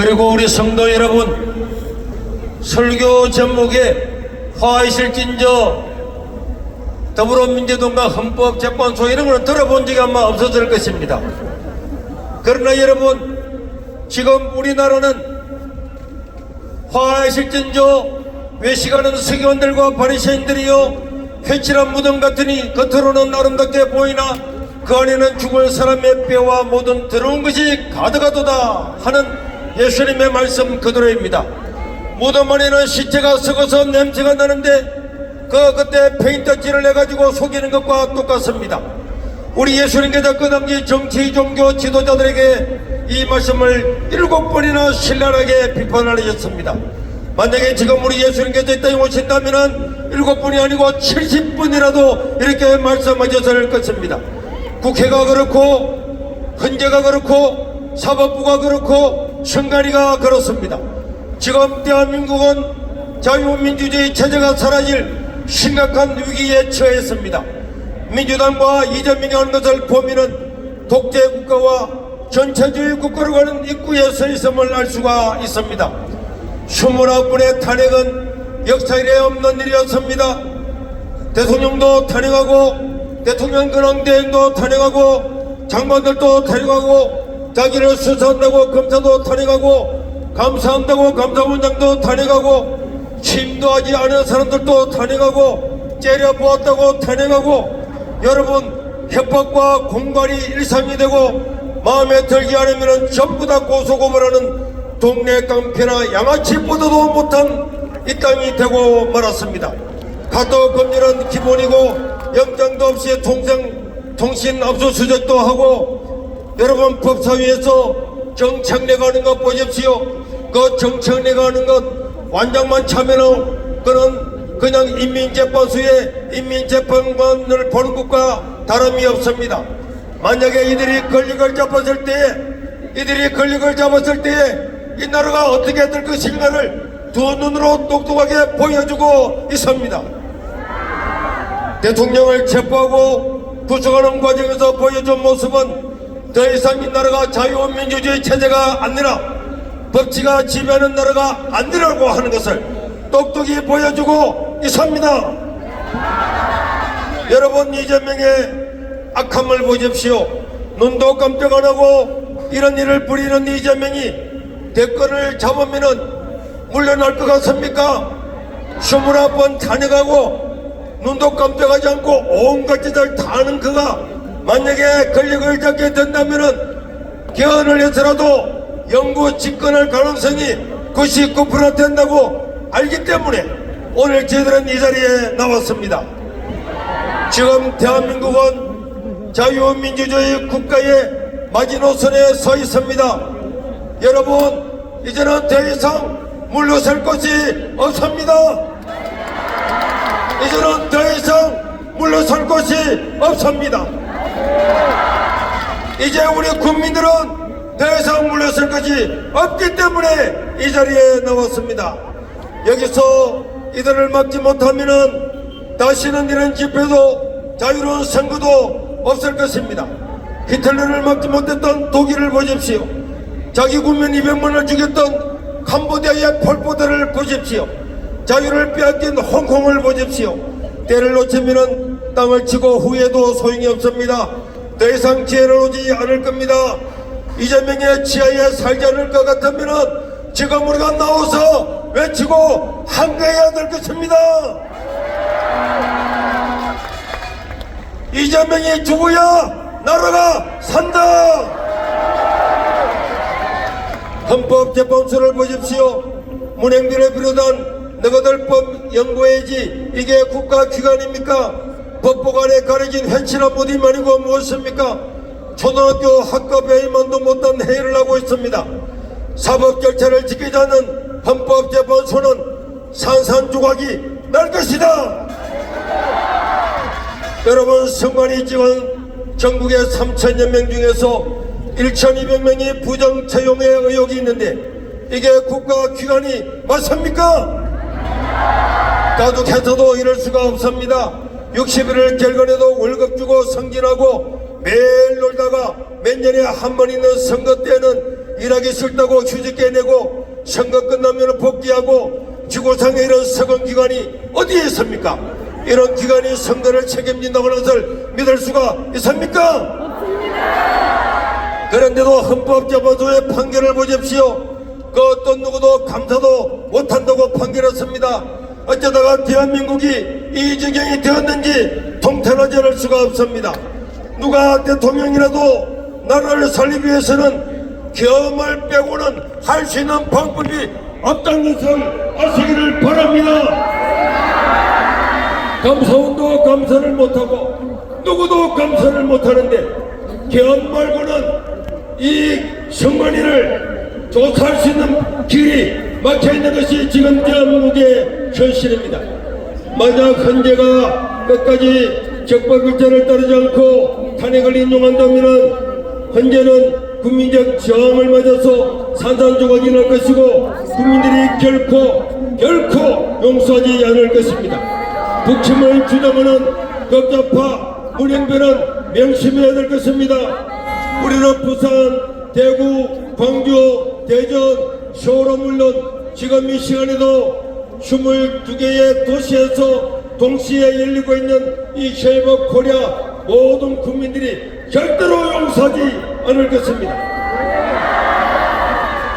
그리고 우리 성도 여러분, 설교 제목에 화이실진저 더불어민주당과 헌법재판소 이런 거는 들어본 적이 아마 없었을 것입니다. 그러나 여러분, 지금 우리나라는 화이실진저 외식하는 서기관들과 바리새인들이요 회칠한 무덤 같으니 겉으로는 아름답게 보이나 그 안에는 죽을 사람의 뼈와 모든 더러운 것이 가득하도다 하는 예수님의 말씀 그대로입니다. 무덤 안에는 시체가 썩어서 냄새가 나는데 그때 페인트칠을 해가지고 속이는 것과 똑같습니다. 우리 예수님께서 그 당시 정치 종교 지도자들에게 이 말씀을 7번이나 신랄하게 비판하셨습니다. 만약에 지금 우리 예수님께서 이 땅에 오신다면 7번이 아니고 70번이라도 이렇게 말씀하셨을 것입니다. 국회가 그렇고 헌재가 그렇고 사법부가 그렇고 선관위가 그렇습니다. 지금 대한민국은 자유민주주의 체제가 사라질 심각한 위기에 처했습니다. 민주당과 이재명이 하는 것을 보면은 독재국가와 전체주의 국가로 가는 입구에 서 있음을 알 수가 있습니다. 29번의 탄핵은 역사 이래 없는 일이었습니다. 대통령도 탄핵하고 대통령 근황대행도 탄핵하고 장관들도 탄핵하고 자기를 수사한다고 검사도 탄핵하고 감사한다고 감사원장도 탄핵하고 취임도 하지 않은 사람들도 탄핵하고 째려보았다고 탄핵하고 여러분 협박과 공갈이 일상이 되고 마음에 들지 않으면 전부 다 고소고발하는 동네 깡패나 양아치보다도 못한 이 땅이 되고 말았습니다. 카톡 금지는 기본이고 영장도 없이 통신 압수수색도 하고 여러분 법사위에서 정청래가 하는 것 보십시오. 그 정청래가 하는 것 완장만 차면은 그는 그냥 인민재판관을 보는 것과 다름이 없습니다. 만약에 이들이 권력을 잡았을 때에 이 나라가 어떻게 될 것인가를 두 눈으로 똑똑하게 보여주고 있습니다. 대통령을 체포하고 구속하는 과정에서 보여준 모습은 더 이상 이 나라가 자유민주주의 체제가 아니라 법치가 지배하는 나라가 아니라고 하는 것을 똑똑히 보여주고 있습니다. 여러분, 이재명의 악함을 보십시오. 눈도 깜짝 안 하고 이런 일을 부리는 이재명이 대권을 잡으면은 물러날 것 같습니까? 29번 탄핵하고 눈도 깜짝하지 않고 온갖 짓을 다 하는 그가 만약에 권력을 잡게 된다면은 개헌을 해서라도 영구 집권할 가능성이 99% 된다고 알기 때문에 오늘 저희들은 이 자리에 나왔습니다. 지금 대한민국은 자유민주주의 국가의 마지노선에 서 있습니다. 여러분, 이제는 더 이상 물러설 것이 없습니다. 이제는 더 이상 물러설 것이 없습니다. 이제 우리 국민들은 더 이상 물러설 것이 없기 때문에 이 자리에 나왔습니다. 여기서 이들을 막지 못하면은 다시는 이런 집회도 자유로운 선거도 없을 것입니다. 히틀러를 막지 못했던 독일을 보십시오. 자기 국민 200만을 죽였던 캄보디아의 폴포트를 보십시오. 자유를 빼앗긴 홍콩을 보십시오. 때를 놓치면은 땅을 치고 후회도 소용이 없습니다. 더 이상 기회는 오지 않을 겁니다. 이재명의 지하에 살지 않을 것 같으면은 지금 우리가 나와서 외치고 항거해야 될 것입니다. 이재명이 죽어야 나라가 산다. 헌법재판소를 보십시오. 문행들을 비롯한 너희들법 연구해야지 이게 국가기관입니까? 법복 안에 가려진 회칠한 무디만이고 무엇입니까? 초등학교 학급 회의만도 못한 회의를 하고 있습니다. 사법 절차를 지키지 않는 헌법재판소는 산산조각이 날 것이다. 여러분, 선관위 지원 전국의 3천여 명 중에서 1,200명이 부정 채용의 의혹이 있는데 이게 국가기관이 맞습니까? 가족해서도 이럴 수가 없습니다. 60일을 결근해도 월급 주고 승진하고 매일 놀다가 몇 년에 한 번 있는 선거 때는 일하기 싫다고 휴직 깨내고 선거 끝나면 복귀하고 지구상에 이런 서건기관이 어디에 있습니까? 이런 기관이 선거를 책임진다고 하는 것을 믿을 수가 있습니까? 없습니다. 그런데도 헌법재판소의 판결을 보십시오. 그 어떤 누구도 감사도 못한다고 판결했습니다. 어쩌다가 대한민국이 이 지경이 되었는지 통틀어지 않을 수가 없습니다. 누가 대통령이라도 나라를 살리기 위해서는 계엄을 빼고는 할 수 있는 방법이 없다는 것을 아시기를 바랍니다. 감사원도 감사를 못하고 누구도 감사를 못하는데 계엄 말고는 이 선관위를 조사할 수 있는 길이 막혀있는 것이 지금 대한민국의 현실입니다. 만약 헌재가 끝까지 적법일자를 따르지 않고 탄핵을 인용한다면 헌재는 국민적 저항을 맞아서 산산조각이 날 것이고 국민들이 결코 용서하지 않을 것입니다. 북침을 주장하는 극좌파 문행배는 명심해야 될 것입니다. 우리는 부산, 대구, 광주, 대전, 서울은 물론 지금 이 시간에도 22개의 도시에서 동시에 열리고 있는 이 쉐이버 코리아 모든 국민들이 절대로 용서하지 않을 것입니다.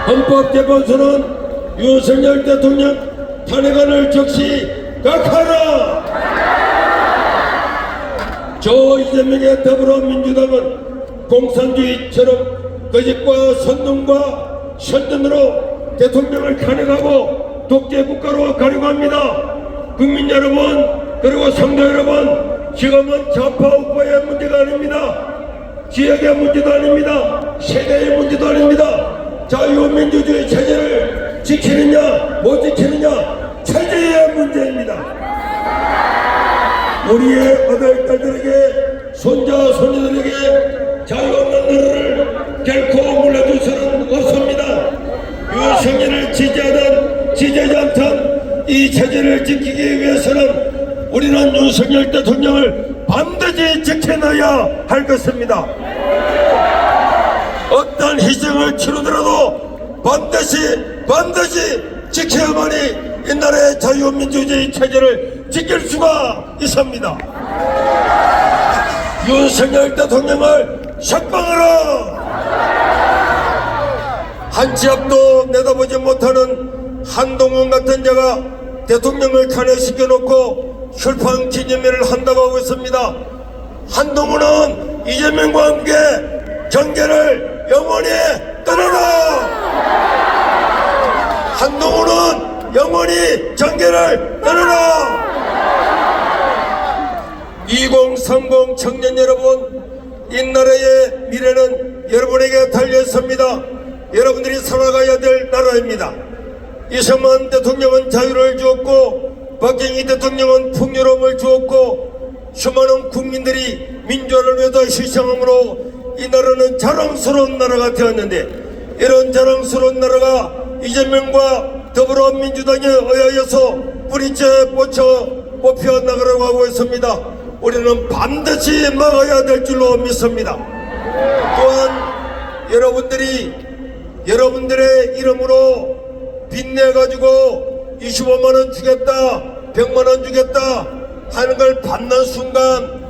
헌법재판소는 윤석열 대통령 탄핵안을 즉시 각하라! 저 이재명의 더불어민주당은 공산주의처럼 거짓과 선동과 선전으로 대통령을 탄핵하고 독재국가로 가려고 합니다. 국민 여러분 그리고 성도 여러분, 지금은 좌파 우파의 문제가 아닙니다. 지역의 문제도 아닙니다. 세대의 문제도 아닙니다. 자유민주주의 체제를 지키느냐 못 지키느냐 체제의 문제입니다. 우리의 아들, 딸들에게 손자, 손녀들에게 자유 없는 나라를 결코 물려줄 수는 없습니다. 윤석열을 지지하든 지지하지 않든 이 체제를 지키기 위해서는 우리는 윤석열 대통령을 반드시 지켜놔야 할 것입니다. 어떤 희생을 치르더라도 반드시 지켜야만이 이 나라의 자유민주주의 체제를 지킬 수가 있습니다. 윤석열 대통령을 석방하라! 한 치 앞도 내다보지 못하는 한동훈 같은 자가 대통령을 탄핵시켜놓고 출판 기념회를 한다고 하고 있습니다. 한동훈은 이재명과 함께 경계를 영원히 끊어라! 한동훈은 영원히 경계를 끊어라! 2030 청년 여러분, 이 나라의 미래는 여러분에게 달려있습니다. 여러분들이 살아가야 될 나라입니다. 이승만 대통령은 자유를 주었고 박정희 대통령은 풍요로움을 주었고 수많은 국민들이 민주화를 위해서 희생함으로 이 나라는 자랑스러운 나라가 되었는데, 이런 자랑스러운 나라가 이재명과 더불어민주당에 의하여서 뿌리째 뽑혀 나가려고 하고 있습니다. 우리는 반드시 막아야 될 줄로 믿습니다. 또한 여러분들의 이름으로 빚내가지고 25만원 주겠다, 100만원 주겠다 하는 걸 받는 순간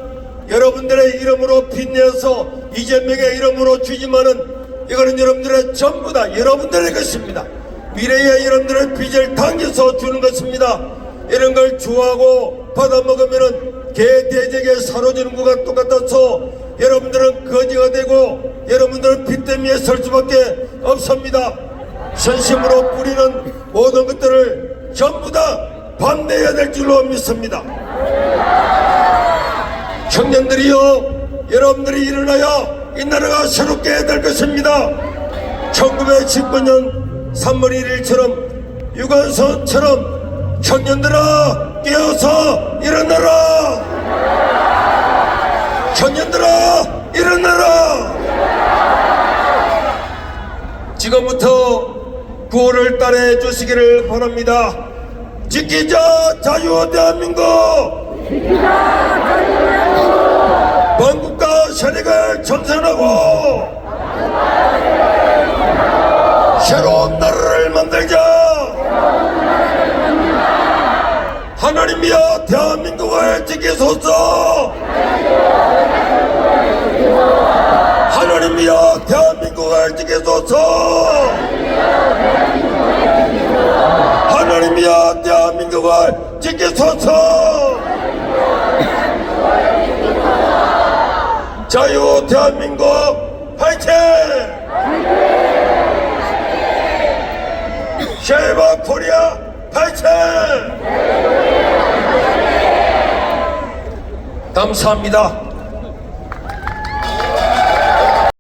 여러분들의 이름으로 빚내서 이재명의 이름으로 주지만은 이거는 여러분들의 전부 다 여러분들의 것입니다. 미래의 여러분들의 빚을 당겨서 주는 것입니다. 이런 걸 주하고 받아먹으면은 개 돼지에게 사로지는 것과 똑같아서 여러분들은 거지가 되고 여러분들은 빚 때문에 설 수밖에 없습니다. 선심으로 뿌리는 모든 것들을 전부 다 반대해야 될 줄로 믿습니다. 청년들이요, 여러분들이 일어나야 이 나라가 새롭게 될 것입니다. 1919년 3월 1일처럼 유관선처럼 청년들아 깨어서 일어나라! 청년들아 일어나라! 지금부터 구호를 따라 주시기를 바랍니다. 지키자 자유 대한민국! 반국가 세력을 청산하고 새로운 나라를 만들자. 하나님이여 대한민국을 지키소서. 하나님이여 대한민국을 지키소서. 하나님이여 대한민국을 지키소서. 자유 대한민국 화이팅! 쉐이버 코리아 화이팅! 감사합니다.